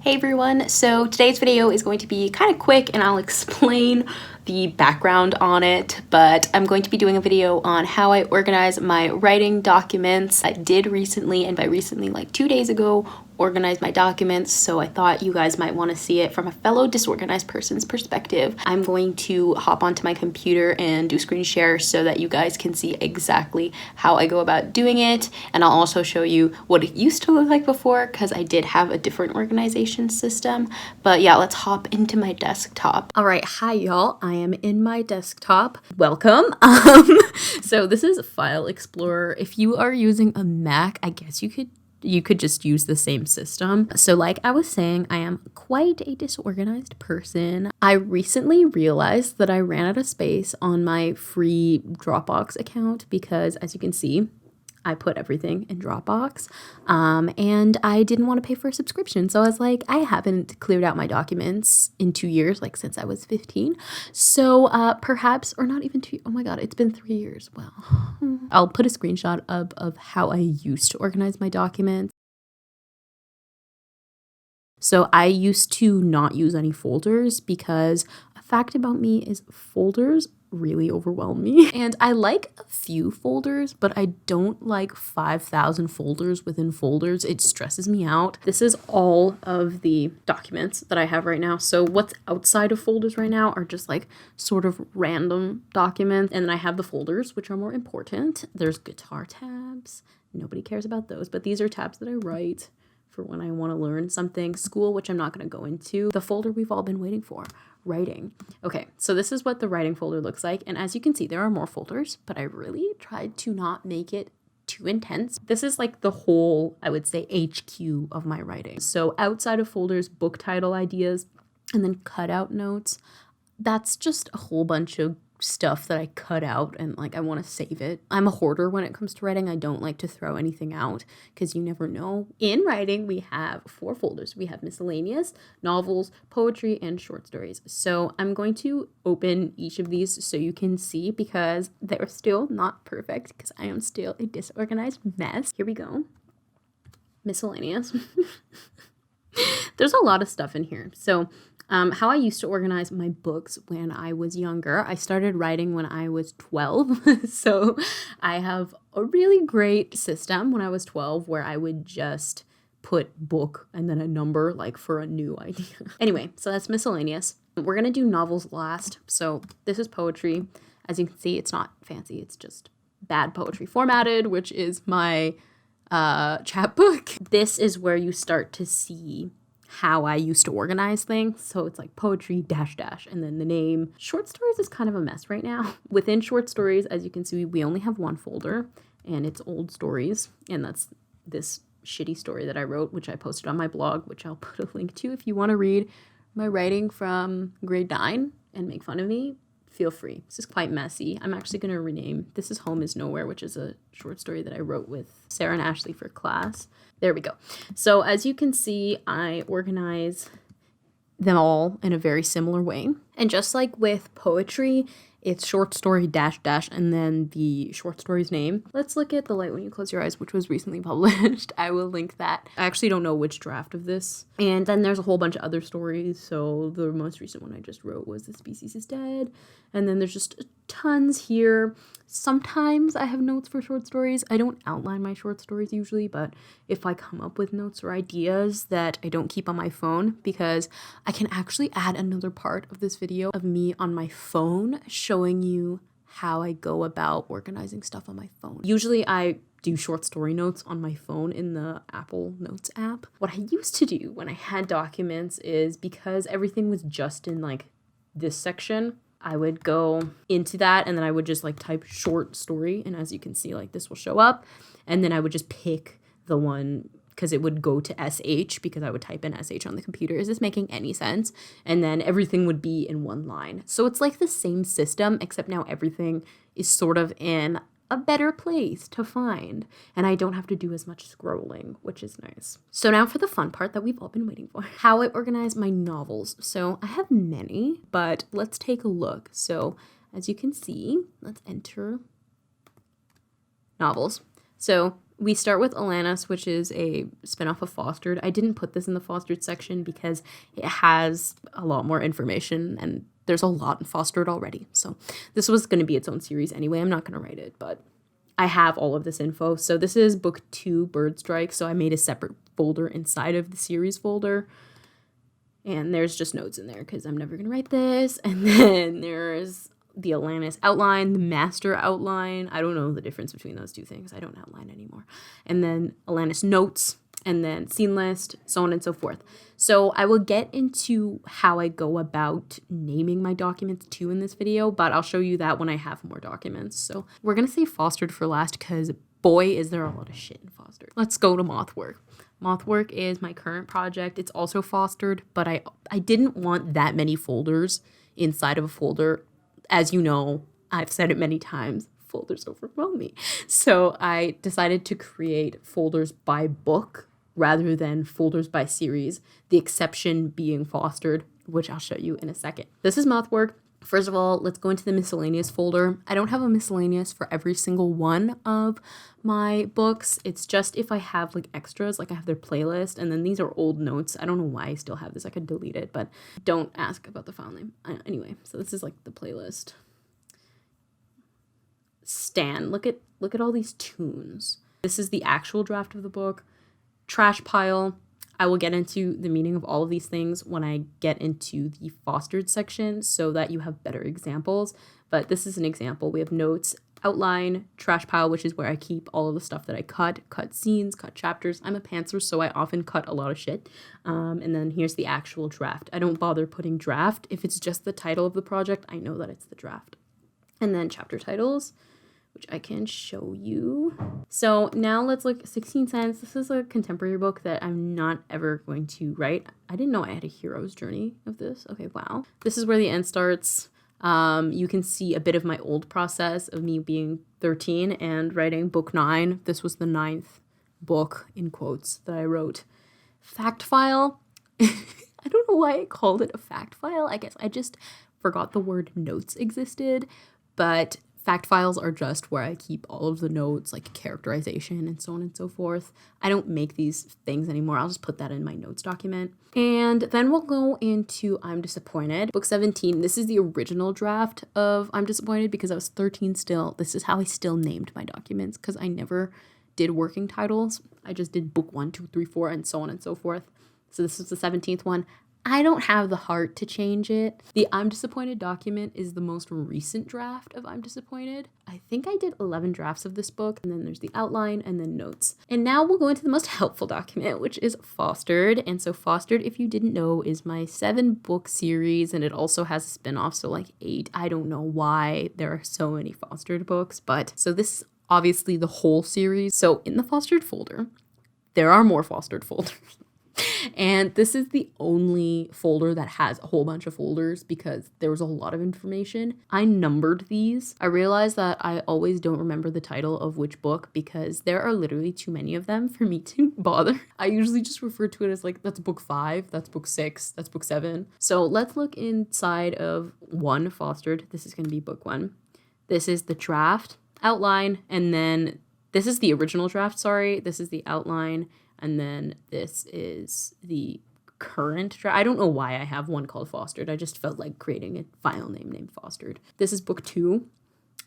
Hey everyone, so today's video is going to be kind of quick and I'll explain the background on it, but I'm going to be doing a video on how I organize my writing documents. I did recently, and by recently like 2 days ago, organize my documents, so I thought you guys might want to see it from a fellow disorganized person's perspective. I'm going to hop onto my computer and do screen share so that you guys can see exactly how I go about doing it, and I'll also show you what it used to look like before because I did have a different organization system. But yeah, let's hop into my desktop. All right, hi y'all, I am in my desktop. Welcome. So this is File Explorer. If you are using a Mac, I guess you could just use the same system. So like I was saying, I am quite a disorganized person. I recently realized that I ran out of space on my free Dropbox account because, as you can see, I put everything in Dropbox, and I didn't want to pay for a subscription. So I was like, I haven't cleared out my documents in 2 years, like since I was 15. So perhaps, or not even 2, oh my God, it's been 3 years. Well, I'll put a screenshot of how I used to organize my documents. So I used to not use any folders because a fact about me is folders really overwhelm me. And I like a few folders, but I don't like 5,000 folders within folders. It stresses me out. This is all of the documents that I have right now. So what's outside of folders right now are just like sort of random documents. And then I have the folders, which are more important. There's guitar tabs. Nobody cares about those, but these are tabs that I write for when I want to learn something. School, which I'm not going to go into. The folder we've all been waiting for, writing. Okay, so this is what the writing folder looks like. And as you can see, there are more folders, but I really tried to not make it too intense. This is like the whole, I would say, HQ of my writing. So outside of folders, book title ideas, and then cutout notes. That's just a whole bunch of stuff that I cut out and like I want to save it. I'm a hoarder when it comes to writing. I don't like to throw anything out because you never know. In writing, we have 4 folders. We have miscellaneous, novels, poetry, and short stories. So I'm going to open each of these so you can see because they're still not perfect because I am still a disorganized mess. Here we go. Miscellaneous. There's a lot of stuff in here. So how I used to organize my books when I was younger, I started writing when I was 12. So I have a really great system when I was 12 where I would just put book and then a number like for a new idea. Anyway, so that's miscellaneous. We're going to do novels last. So this is poetry. As you can see, it's not fancy. It's just bad poetry formatted, which is my chapbook. This is where you start to see how I used to organize things. So it's like poetry dash dash and then the name. Short stories is kind of a mess right now. Within short stories, as you can see, we only have one folder and it's old stories. And that's this shitty story that I wrote, which I posted on my blog, which I'll put a link to if you want to read my writing from grade 9 and make fun of me. Feel free. This is quite messy. I'm actually going to rename. This is Home is Nowhere, which is a short story that I wrote with Sarah and Ashley for class. There we go. So as you can see, I organize them all in a very similar way. And just like with poetry, it's short story dash dash and then the short story's name. Let's look at The Light When You Close Your Eyes, which was recently published. I will link that. I actually don't know which draft of this. And then there's a whole bunch of other stories. So the most recent one I just wrote was The Species is Dead. And then there's just tons here. Sometimes I have notes for short stories. I don't outline my short stories usually, but if I come up with notes or ideas that I don't keep on my phone, because I can actually add another part of this video of me on my phone showing you how I go about organizing stuff on my phone. Usually I do short story notes on my phone in the Apple Notes app. What I used to do when I had documents is because everything was just in like this section, I would go into that and then I would just like type short story. And as you can see, like this will show up. And then I would just pick the one because it would go to SH because I would type in SH on the computer. Is this making any sense? And then everything would be in one line. So it's like the same system, except now everything is sort of in a better place to find. And I don't have to do as much scrolling, which is nice. So now for the fun part that we've all been waiting for. How I organize my novels. So I have many, but let's take a look. So as you can see, let's enter novels. So We start with Alanis, which is a spinoff of Fostered. I didn't put this in the Fostered section because it has a lot more information and there's a lot in Fostered already. So this was going to be its own series anyway. I'm not going to write it, but I have all of this info. So this is book 2, Bird Strike. So I made a separate folder inside of the series folder. And there's just notes in there because I'm never going to write this. And then there's the Alanis outline, the master outline. I don't know the difference between those two things. I don't outline anymore. And then Alanis notes, and then scene list, so on and so forth. So I will get into how I go about naming my documents too in this video, but I'll show you that when I have more documents. So we're going to say Fostered for last because boy, is there a lot of shit in Fostered. Let's go to Mothwork. Mothwork is my current project. It's also Fostered, but I didn't want that many folders inside of a folder. As you know, I've said it many times, folders overwhelm me. So I decided to create folders by book rather than folders by series, the exception being Fostered, which I'll show you in a second. This is Mothwork. First of all, let's go into the miscellaneous folder. I don't have a miscellaneous for every single one of my books. It's just if I have like extras, like I have their playlist, and then these are old notes. I don't know why I still have this. I could delete it, but don't ask about the file name. Anyway, so this is like the playlist. Stan, look at all these tunes. This is the actual draft of the book. Trash pile. I will get into the meaning of all of these things when I get into the Fostered section so that you have better examples. But this is an example. We have notes, outline, trash pile, which is where I keep all of the stuff that I cut scenes, cut chapters. I'm a pantser, so I often cut a lot of shit. And then here's the actual draft. I don't bother putting draft. If it's just the title of the project, I know that it's the draft. And then chapter titles, which I can show you. So now let's look 16 Cents. This is a contemporary book that I'm not ever going to write. I didn't know I had a hero's journey of this. Okay, wow. This is where the end starts. You can see a bit of my old process of me being 13 and writing book 9. This was the 9th book, in quotes, that I wrote. Fact file. I don't know why I called it a fact file. I guess I just forgot the word notes existed, but fact files are just where I keep all of the notes, like characterization and so on and so forth. I don't make these things anymore. I'll just put that in my notes document. And then we'll go into I'm Disappointed. Book 17, this is the original draft of I'm Disappointed because I was 13 still. This is how I still named my documents because I never did working titles. I just did book 1, 2, 3, 4, and so on and so forth. So this is the 17th one. I don't have the heart to change it. The I'm Disappointed document is the most recent draft of I'm Disappointed. I think I did 11 drafts of this book, and then there's the outline and then notes. And now we'll go into the most helpful document, which is Fostered. And so Fostered, if you didn't know, is my 7-book series, and it also has a spin-off, so like 8. I don't know why there are so many Fostered books, but so this is obviously the whole series. So in the Fostered folder, there are more Fostered folders. And this is the only folder that has a whole bunch of folders because there was a lot of information. I numbered these. I realized that I always don't remember the title of which book because there are literally too many of them for me to bother. I usually just refer to it as like, that's book 5, that's book 6, that's book 7. So let's look inside of 1 Fostered. This is going to be book 1. This is the draft, outline, and then this is the original draft, sorry. This is the outline. And then this is the current draft. I don't know why I have one called Fostered. I just felt like creating a file name named Fostered. This is book 2.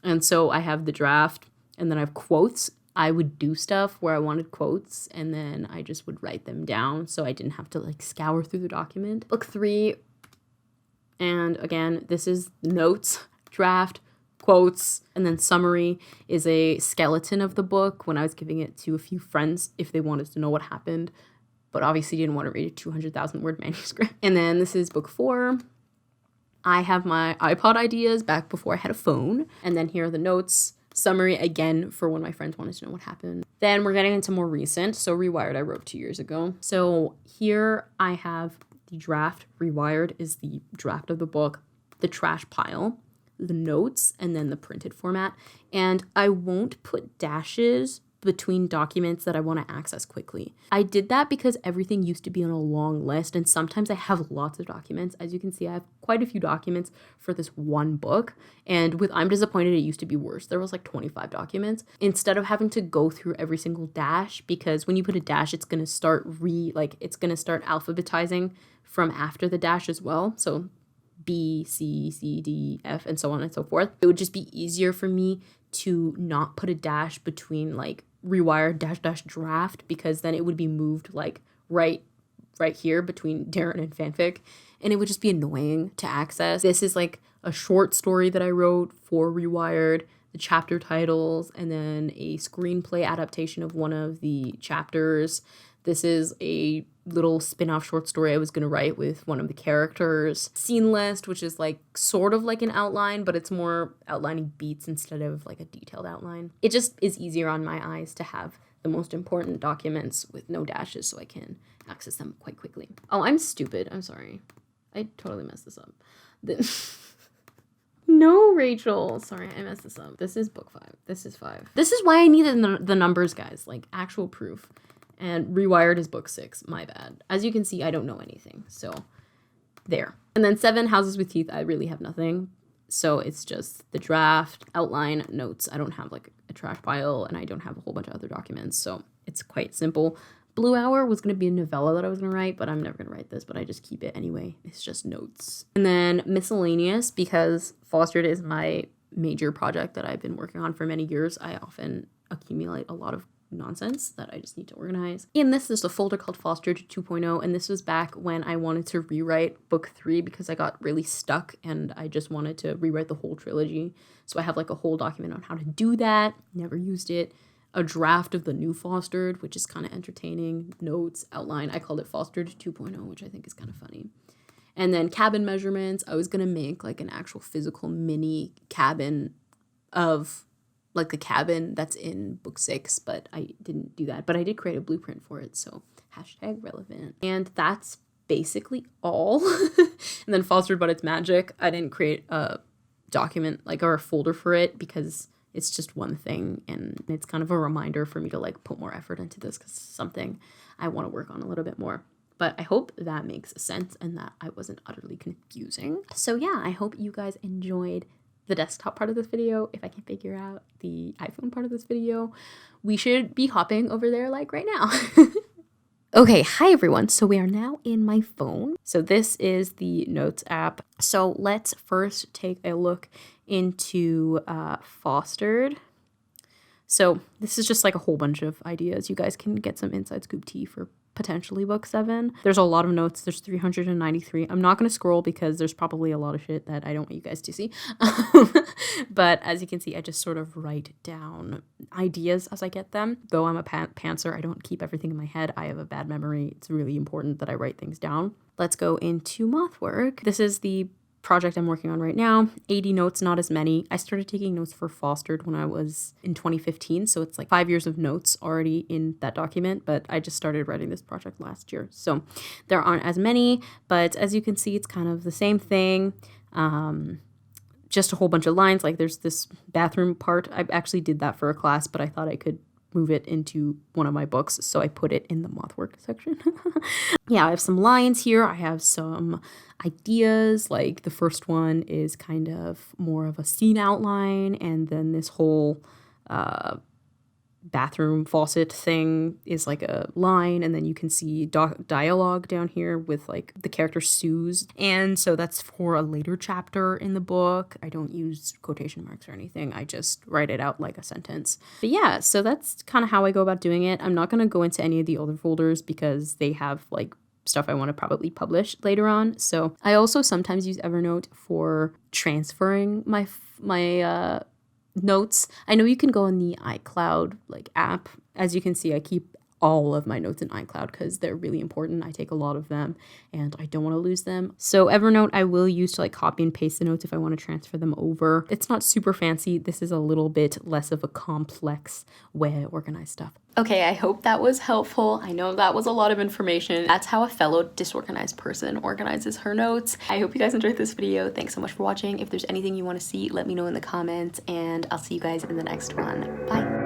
And so I have the draft and then I have quotes. I would do stuff where I wanted quotes and then I just would write them down so I didn't have to like scour through the document. Book 3. And again, this is notes, draft, quotes, and then summary is a skeleton of the book when I was giving it to a few friends if they wanted to know what happened, but obviously didn't want to read a 200,000 word manuscript. And then this is book 4. I have my iPod ideas back before I had a phone. And then here are the notes, summary again for when my friends wanted to know what happened. Then we're getting into more recent. So Rewired I wrote 2 years ago. So here I have the draft. Rewired is the draft of the book, the trash pile, the notes, and then the printed format. And I won't put dashes between documents that I want to access quickly. I did that because everything used to be on a long list, and sometimes I have lots of documents. As you can see, I have quite a few documents for this one book, and with I'm Disappointed, it used to be worse. There was like 25 documents. Instead of having to go through every single dash, because when you put a dash, it's going to start alphabetizing from after the dash as well. So B, C, C, D, F, and so on and so forth. It would just be easier for me to not put a dash between like rewired dash draft, because then it would be moved like right here between Darren and fanfic, and it would just be annoying to access. This is like a short story that I wrote for Rewired, the chapter titles, and then a screenplay adaptation of one of the chapters. This is a little spin-off short story I was going to write with one of the characters. Scene list, which is like sort of like an outline, but it's more outlining beats instead of like a detailed outline. It just is easier on my eyes to have the most important documents with no dashes so I can access them quite quickly. Oh, I'm stupid. I'm sorry. I totally messed this up. No, Rachel. Sorry, I messed this up. This is book 5. This is 5. This is why I needed the numbers, guys. Like actual proof. And Rewired is book 6. My bad. As you can see, I don't know anything. So there. And then 7, Houses with Teeth. I really have nothing. So it's just the draft, outline, notes. I don't have like a trash pile, and I don't have a whole bunch of other documents. So it's quite simple. Blue Hour was going to be a novella that I was going to write, but I'm never going to write this, but I just keep it anyway. It's just notes. And then Miscellaneous, because Fostered is my major project that I've been working on for many years. I often accumulate a lot of nonsense that I just need to organize. In this, there's a folder called Fostered 2.0, and this was back when I wanted to rewrite book 3 because I got really stuck and I just wanted to rewrite the whole trilogy. So I have like a whole document on how to do that. Never used it. A draft of the new Fostered, which is kind of entertaining. Notes, outline. I called it Fostered 2.0, which I think is kind of funny. And then cabin measurements. I was going to make like an actual physical mini cabin of like the cabin that's in book 6, but I didn't do that. But I did create a blueprint for it, so #relevant. And that's basically all. And then Fostered But It's Magic. I didn't create a document like or a folder for it because it's just one thing, and it's kind of a reminder for me to like put more effort into this because it's something I want to work on a little bit more. But I hope that makes sense and that I wasn't utterly confusing. So yeah, I hope you guys enjoyed the desktop part of this video. If I can figure out the iPhone part of this video, we should be hopping over there like right now. Okay, hi everyone. So we are now in my phone. So this is the Notes app. So let's first take a look into Fostered. So this is just like a whole bunch of ideas. You guys can get some inside scoop tea for potentially book 7. There's a lot of notes. There's 393. I'm not going to scroll because there's probably a lot of shit that I don't want you guys to see. But as you can see, I just sort of write down ideas as I get them. Though I'm a pantser, I don't keep everything in my head. I have a bad memory. It's really important that I write things down. Let's go into Mothwork. This is the project I'm working on right now. 80 notes, not as many. I started taking notes for Fostered when I was in 2015, so it's like 5 years of notes already in that document, but I just started writing this project last year, so there aren't as many, but as you can see, it's kind of the same thing. Just a whole bunch of lines, like there's this bathroom part. I actually did that for a class, but I thought I could move it into one of my books, so I put it in the Mothwork section. Yeah, I have some lines here. I have some ideas, like the first one is kind of more of a scene outline, and then this whole bathroom faucet thing is like a line, and then you can see dialogue down here with like the character Sue's, and so that's for a later chapter in the book. I don't use quotation marks or anything. I just write it out like a sentence. But yeah, so that's kind of how I go about doing it. I'm not going to go into any of the other folders because they have like stuff I want to probably publish later on. So I also sometimes use Evernote for transferring my notes. I know you can go in the iCloud like app. As you can see, I keep all of my notes in iCloud because they're really important. I take a lot of them and I don't want to lose them. So Evernote I will use to like copy and paste the notes if I want to transfer them over. It's not super fancy. This is a little bit less of a complex way I organize stuff. Okay, I hope that was helpful. I know that was a lot of information. That's how a fellow disorganized person organizes her notes. I hope you guys enjoyed this video. Thanks so much for watching. If there's anything you want to see, let me know in the comments, and I'll see you guys in the next one. Bye.